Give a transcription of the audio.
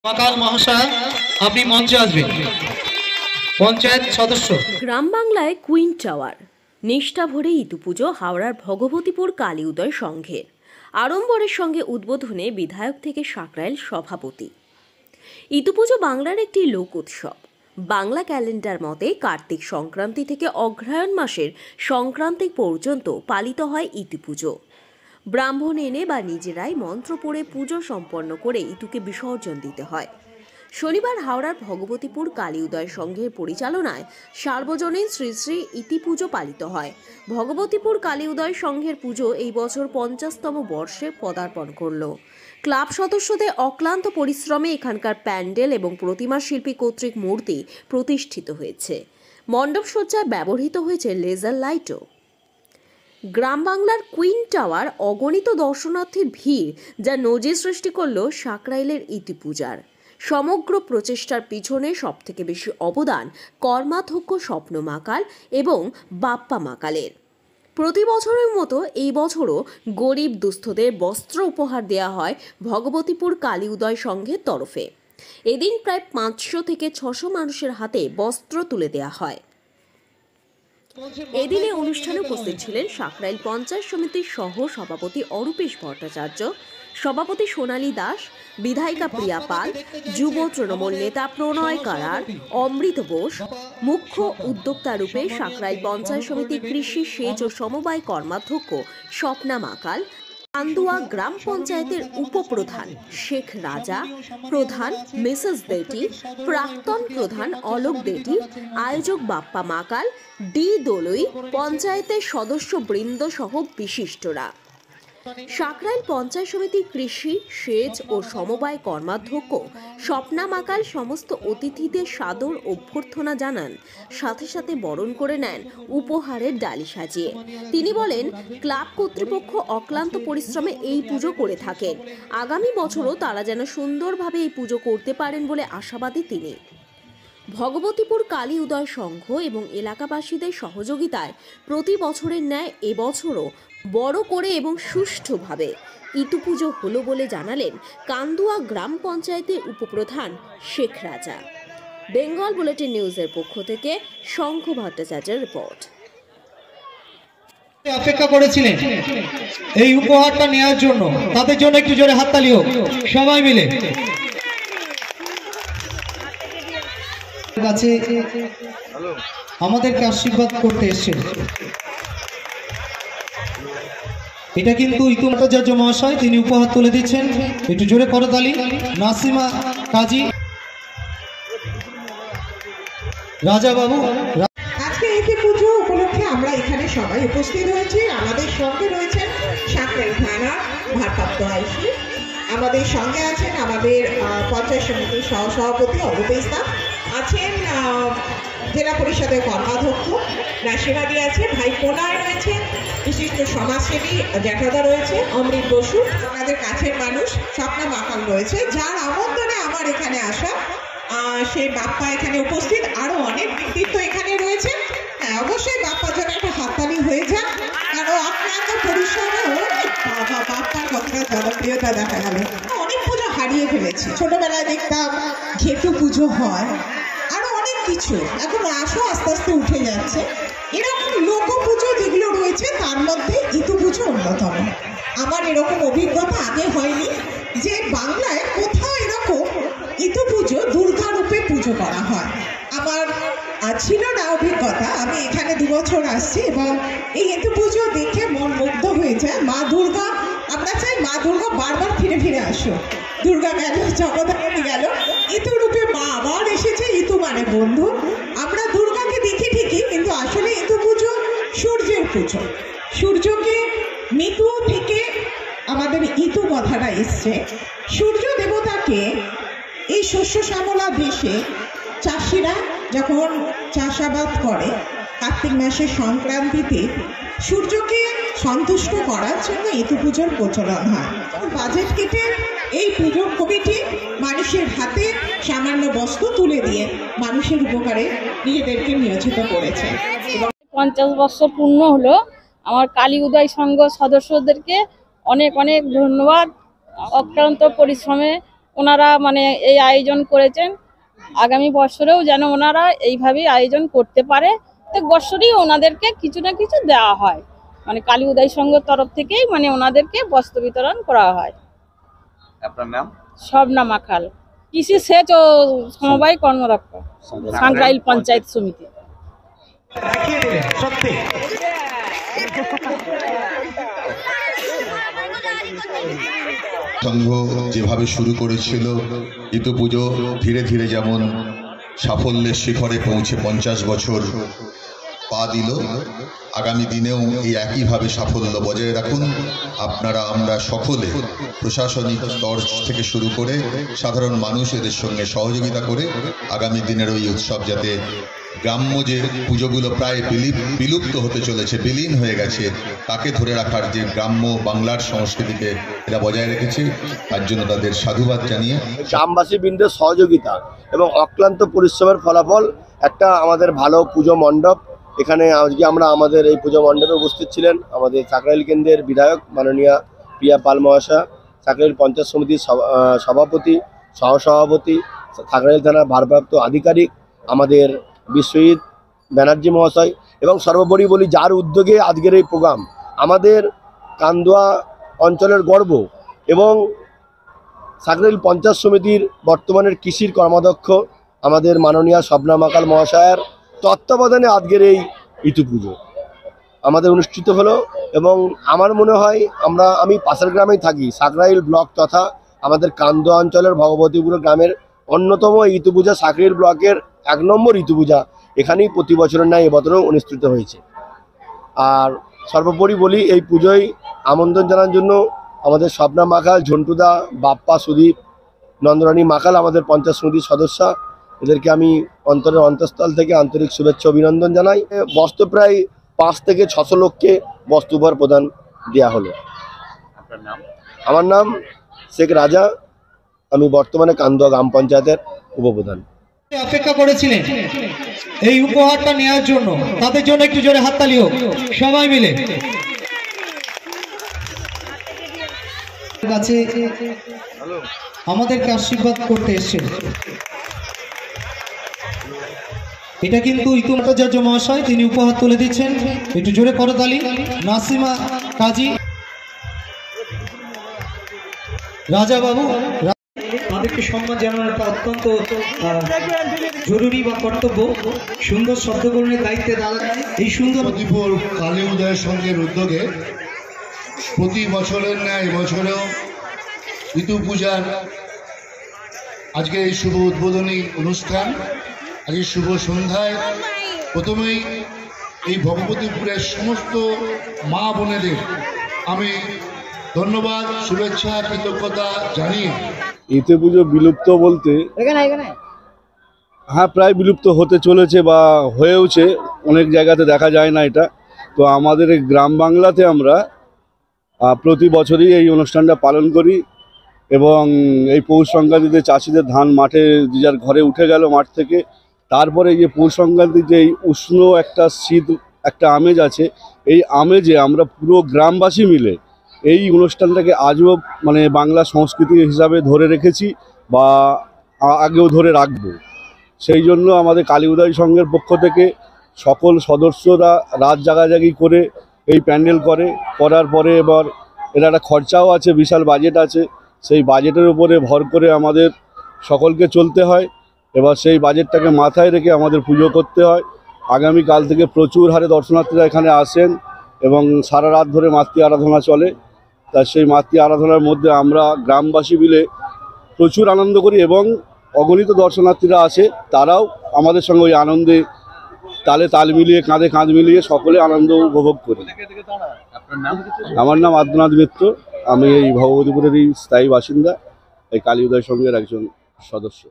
মকাল মহাশয় আপনি মঞ্চে আসবেন। পঞ্চায়েত সদস্য। গ্রাম বাংলায় কুইন টাওয়ার নিষ্ঠা ভরে ইতুপুজো হাওড়ার ভগবতীপুর কালী উদয় সংঘের আড়ম্বরের সঙ্গে উদ্বোধনে বিধায়ক থেকে সাকরাইল সভাপতি। ইতুপুজো বাংলার একটি লোক উৎসব। বাংলা ক্যালেন্ডার মতে কার্তিক সংক্রান্তি থেকে অগ্রহায়ণ মাসের সংক্রান্তি পর্যন্ত পালিত হয় ইতুপুজো। ব্রাহ্মণ এনে বা নিজেরাই মন্ত্র পড়ে পুজো সম্পন্ন করে ইতুকে বিসর্জন দিতে হয়। শনিবার হাওড়ার ভগবতীপুর কালী উদয় সংঘের পরিচালনায় সার্বজনীন শ্রী শ্রী ইতি পুজো পালিত হয়। ভগবতীপুর কালী উদয় সংঘের পুজো এই বছর 50তম বর্ষে পদার্পণ করল। ক্লাব সদস্যদের অক্লান্ত পরিশ্রমে এখানকার প্যান্ডেল এবং প্রতিমা শিল্পী কর্তৃক মূর্তি প্রতিষ্ঠিত হয়েছে। মণ্ডপ সজ্জায় ব্যবহৃত হয়েছে লেজার লাইটও। গ্রাম বাংলার কুইন টাওয়ার অগণিত দর্শনার্থীর ভিড়, যা নজির সৃষ্টি করল সাকরাইলের ইতি পূজার। সমগ্র প্রচেষ্টার পিছনে সবথেকে বেশি অবদান কর্মাধ্যক্ষ স্বপ্ন মাকাল এবং বাপ্পা মাকালের। প্রতি বছরের মতো এই বছরও গরিব দুস্থদের বস্ত্র উপহার দেওয়া হয় ভগবতীপুর কালী উদয় সংঘের তরফে। এদিন প্রায় 500 থেকে 600 মানুষের হাতে বস্ত্র তুলে দেওয়া হয়। এদিনে অনুষ্ঠানে উপস্থিত ছিলেন সাকরাইল পঞ্চায়েত সমিতির সহ সভাপতি অরূপেশ ভট্টাচার্য, সভাপতি সোনালী দাস, বিধায়িকা প্রিয়া পাল, যুব তৃণমূল নেতা প্রণয় কারার, অমৃত বোস। মুখ্য উদ্যোক্তা রূপে সাকরাইল পঞ্চায়েত সমিতির কৃষি, সেচ ও সমবায় কর্মাধ্যক্ষ স্বপ্না মাকাল, কান্দুয়া গ্রাম পঞ্চায়েতের উপপ্রধান শেখ রাজা, প্রধান মিসেস দেটি, প্রাক্তন প্রধান অলোক দেটি, আয়োজক বাপ্পা মাকাল, ডি দোলই, পঞ্চায়েতের সদস্য বৃন্দ সহ বিশিষ্টরা। সাকরাইল পঞ্চায়েত সমিতি কৃষি, সেচ ও সমবায় কর্মাধ্যক্ষ স্বপ্না মাকাল সমস্ত অতিথিদের সাদর অভ্যর্থনা জানান, সাথে সাথে বরণ করে নেন উপহারের ডালি সাজিয়ে। তিনি বলেন, ক্লাব কর্তৃপক্ষ অক্লান্ত পরিশ্রমে এই পুজো করে থাকেন। আগামী বছরও তারা যেন সুন্দরভাবে এই পুজো করতে পারেন বলে আশাবাদী তিনি। ভগবতীপুর কালী উদয় সংঘ এবং এলাকাবাসীদের সহযোগিতায় প্রতি বছরের ন্যায় এবছরও বড় করে এবং সুষ্ঠুভাবে ইতু পুজো হলো বলে জানালেন কান্দুয়া গ্রাম পঞ্চায়েতের উপপ্রধান শেখ রাজা। বেঙ্গল বুলেটিন নিউজের পক্ষ থেকে শঙ্খ ভট্টাচার্যের রিপোর্ট। অপেক্ষা করেছিলেন এই উপহারটা নেওয়ার জন্য, তাদের জন্য একটু জোরে হাততালি হোক সবাই মিলে। কাছে আমাদেরকে আশীর্বাদ করতে এসেছেন। এটা কিন্তু ইতু ভট্টাচার্য মহাশয়, তিনি উপহার তুলে দিচ্ছেন, একটু জোরে করতালি। নাসিমা কাজী, রাজা বাবু। আজকে ইতি পুজো উপলক্ষে আমরা এখানে সবাই উপস্থিত হয়েছি। আমাদের সঙ্গে রয়েছেন সাকরাইল থানার ভারপ্রাপ্ত আইসি, আমাদের সঙ্গে আছেন আমাদের পঞ্চায়েত সমিতির সহসভাপতি অরূপেশ দা, আছেন জেলা পরিষদের কর্মাধ্যক্ষ নাসিমাদি আছে, ভাই প্রণয় রয়েছে, বিশিষ্ট সমাজসেবী জ্যাঠাদা রয়েছে, অমৃত বসু, আমাদের কাছের মানুষ স্বপ্না মাকাল রয়েছে, যার আমন্ত্রণে আমার এখানে আসা। সেই বাপ্পা এখানে উপস্থিত, আরো অনেক ব্যক্তিত্ব এখানে রয়েছে। হ্যাঁ, অবশ্যই বাপ্পার জন্য একটা হাততালি হয়ে যাক, কারণ অক্লান্ত পরিশ্রমে বাপ্পার কতটা জনপ্রিয়তা দেখা গেল। অনেক পুজো হারিয়ে ফেলেছি, ছোটবেলায় দেখতাম ঘেটু পুজো হয়, আরো অনেক কিছু এখন আসো আস্তে আস্তে উঠে যাচ্ছে। এরকম লোক পুজো যেগুলো রয়েছে তার মধ্যে ইতু পুজো অন্যতম। আমার এরকম অভিজ্ঞতা আগে হয়নি যে বাংলায় কোথাও এরকম ইতু পুজো দুর্গা রূপে পুজো করা হয়। আমার ছিল না অভিজ্ঞতা। আমি এখানে 2 বছর আসছি এবং এই ইতু পুজো দেখে মন মুগ্ধ হয়ে যায়। মা দুর্গা, আমরা চাই মা দুর্গা বারবার ফিরে ফিরে আসো। দুর্গা গেল, জগদ্ধাত্রী গেল, ইতু রূপে মা আবার এসেছে। ইতু মানে বন্ধু। আমরা দুর্গাকে দেখি ঠিকই, কিন্তু আসলে ইতু পুজো সূর্যের পুজো। সূর্যকে মৃত্যু থেকে আমাদের ইতু কথাটা এসছে। সূর্য দেবতাকে এই শস্য শ্যামলা দেশে চাষিরা যখন চাষাবাদ করে কার্তিক মাসের সংক্রান্তিতে সূর্যকে সন্তুষ্ট করার জন্য ইতু পুজোর প্রচলন হয়। বাজেট কেটে এই পুজো কমিটি মানুষের হাতে সামান্য বস্ত্র তুলে দিয়ে মানুষের উপকারে নিজেদেরকে নিয়োজিত করেছে। 50 বছর পূর্ণ হলো। আমার কালী উদয় সংঘ সদস্যদেরকে অনেক অনেক ধন্যবাদ। অক্লান্ত পরিশ্রমে ওনারা মানে এই আয়োজন করেছেন। আগামী বছরেও যেন ওনারা এইভাবেই আয়োজন করতে পারে, প্রত্যেক বছরই ওনাদেরকে কিছু না কিছু দেওয়া হয়, মানে কালী উদয় সংঘের তরফ থেকেই মানে ওনাদেরকে বস্ত্র বিতরণ করা হয়। আপনার নাম? শবনা মাখাল, কৃষি সেচ ও সমবায় কর্মরক্ষক, সাঁকরাইল পঞ্চায়েত সমিতি। সংঘ যেভাবে শুরু করেছিল ইতু পুজো ধীরে ধীরে যেমন সাফল্যের শিখরে পৌঁছে 50 বছর পা দিল, আগামী দিনেও এই একইভাবে সাফল্য বজায় রাখুন। আপনারা আমরা সকলে প্রশাসনিক স্তর থেকে শুরু করে সাধারণ মানুষ এদের সঙ্গে সহযোগিতা করে আগামী দিনের ওই উৎসব যাতে গ্রাম্য যে পুজোগুলো প্রায় বিলুপ্ত হতে চলেছে, বিলীন হয়ে গেছে, তাকে ধরে রাখার যে গ্রাম্য বাংলার সংস্কৃতিকে এরা বজায় রেখেছে, তার জন্য তাদের সাধুবাদ জানিয়ে গ্রামবাসী বৃন্দের সহযোগিতা এবং অক্লান্ত পরিশ্রমের ফলাফল একটা আমাদের ভালো পুজো মণ্ডপ। এখানে আজকে আমরা আমাদের এই পুজো মণ্ডপে উপস্থিত ছিলেন আমাদের সাঁকরাইল কেন্দ্রের বিধায়ক মাননীয়া প্রিয়া পাল মহাশয়, সাঁকরাইল পঞ্চায়েত সমিতির সভাপতি, সহসভাপতি, সাঁকরাইল থানার ভারপ্রাপ্ত আধিকারিক আমাদের বিশ্বজিৎ ব্যানার্জি মহাশয়, এবং সর্বোপরি বলি যার উদ্যোগে আজকের এই প্রোগ্রাম আমাদের কান্দুয়া অঞ্চলের গর্ব এবং সাঁকরাইল পঞ্চায়েত সমিতির বর্তমানের কৃষির কর্মাধ্যক্ষ আমাদের মাননীয়া শবনা মাকাল মহাশয়ের তত্ত্বাবধানে আজকের এই ইতু পুজো আমাদের অনুষ্ঠিত হলো। এবং আমার মনে হয় আমি পাশের গ্রামেই থাকি, সাঁকরাইল ব্লক তথা আমাদের কান্দুয়া অঞ্চলের ভগবতীপুর গ্রামের অন্যতম ইতু পূজা সাঁকরাইল ব্লকের 1 নম্বর ইতু পূজা এখানেই প্রতি বছরের ন্যায় এবছরও অনুষ্ঠিত হয়েছে। আর সর্বোপরি বলি এই পুজোয় আমন্ত্রণ জানার জন্য আমাদের স্বপ্না মাকাল, ঝন্টুদা, বাপ্পা, সুদীপ, নন্দরানী মাকাল আমাদের পঞ্চায়েত সমিতির সদস্য, এদেরকে আমি অন্তরের অন্তঃস্থল থেকে আন্তরিক শুভেচ্ছা অভিনন্দন জানাই। বস্ত্র প্রায় 5 থেকে 600 লোককে বস্ত্র উপহার প্রদান দেওয়া হলো। আপনার নাম? আমার নাম শেখ রাজা, আমি বর্তমানে কান্দুয়া গ্রাম পঞ্চায়েতের উপপ্রধান। অপেক্ষা করেছিলেন এই উপহারটা নেওয়ার জন্য, তাদের জন্য একটু জোরে হাততালি হোক সবাই মিলে। কাছে আমাদেরকে আশীর্বাদ করতে এসেছেন, এটা কিন্তু ইতিমধ্যে মহাশয় তিনি উপহার তুলে দিচ্ছেন, একটু জোরে করতালি। নাসিমা কাজী, রাজা বাবু, তাদেরকে সম্মান জানানোটা অত্যন্ত জরুরি বা কর্তব্য। সুন্দর শব্দকরণের দায়িত্বে দাঁড়ায় এই সুন্দর প্রতিপুর কালী উদয় সংঘের উদ্যোগে প্রতি বছরের ন্যায় বছরেও ইতু পূজার আজকে এই শুভ উদ্বোধনী অনুষ্ঠান, আজকে শুভ সন্ধ্যায় প্রথমেই এই ভগবতীপুরের সমস্ত মা বোনেদের আমি ধন্যবাদ, শুভেচ্ছা, কৃতজ্ঞতা জানিয়ে ইতু পুজো বিলুপ্ত বলতে হ্যাঁ প্রায় বিলুপ্ত হতে চলেছে বা হয়েওছে, অনেক জায়গাতে দেখা যায় না এটা। তো আমাদের গ্রাম বাংলাতে আমরা প্রতি বছরই এই অনুষ্ঠানটা পালন করি এবং এই পৌষ সংক্রান্তিতে চাষিদের ধান মাঠে যে যার ঘরে উঠে গেল মাঠ থেকে, তারপরে এই যে পৌষ সংক্রান্তির যে উষ্ণ একটা শীত একটা আমেজ আছে, এই আমেজে আমরা পুরো গ্রামবাসী মিলে এই অনুষ্ঠানটাকে আজও মানে বাংলা সংস্কৃতি হিসাবে ধরে রেখেছি বা আগেও ধরে রাখবো। সেই জন্য আমাদের কালী উদয় সংঘের পক্ষ থেকে সকল সদস্যরা রাত জাগাজাগি করে এই প্যান্ডেল করার পরে এবার এর একটা খরচাও আছে, বিশাল বাজেট আছে, সেই বাজেটের উপরে ভর করে আমাদের সকলকে চলতে হয়। এবার সেই বাজেটটাকে মাথায় রেখে আমাদের পুজো করতে হয়। আগামীকাল থেকে প্রচুর হারে দর্শনার্থীরা এখানে আসেন এবং সারা রাত ধরে মাতৃ আরাধনা চলে। তা সেই মাতৃ আরাধনার মধ্যে আমরা গ্রামবাসী মিলে প্রচুর আনন্দ করি এবং অগণিত দর্শনার্থীরা আসে, তারাও আমাদের সঙ্গে ওই আনন্দে তালে তাল মিলিয়ে কাঁধে কাঁধ মিলিয়ে সকলে আনন্দ উপভোগ করি। আমার নাম আদ্যনাথ মিত্র, আমি এই ভগবতীপুরেরই স্থায়ী বাসিন্দা, এই কালী উদয় সংঘের একজন সদস্য।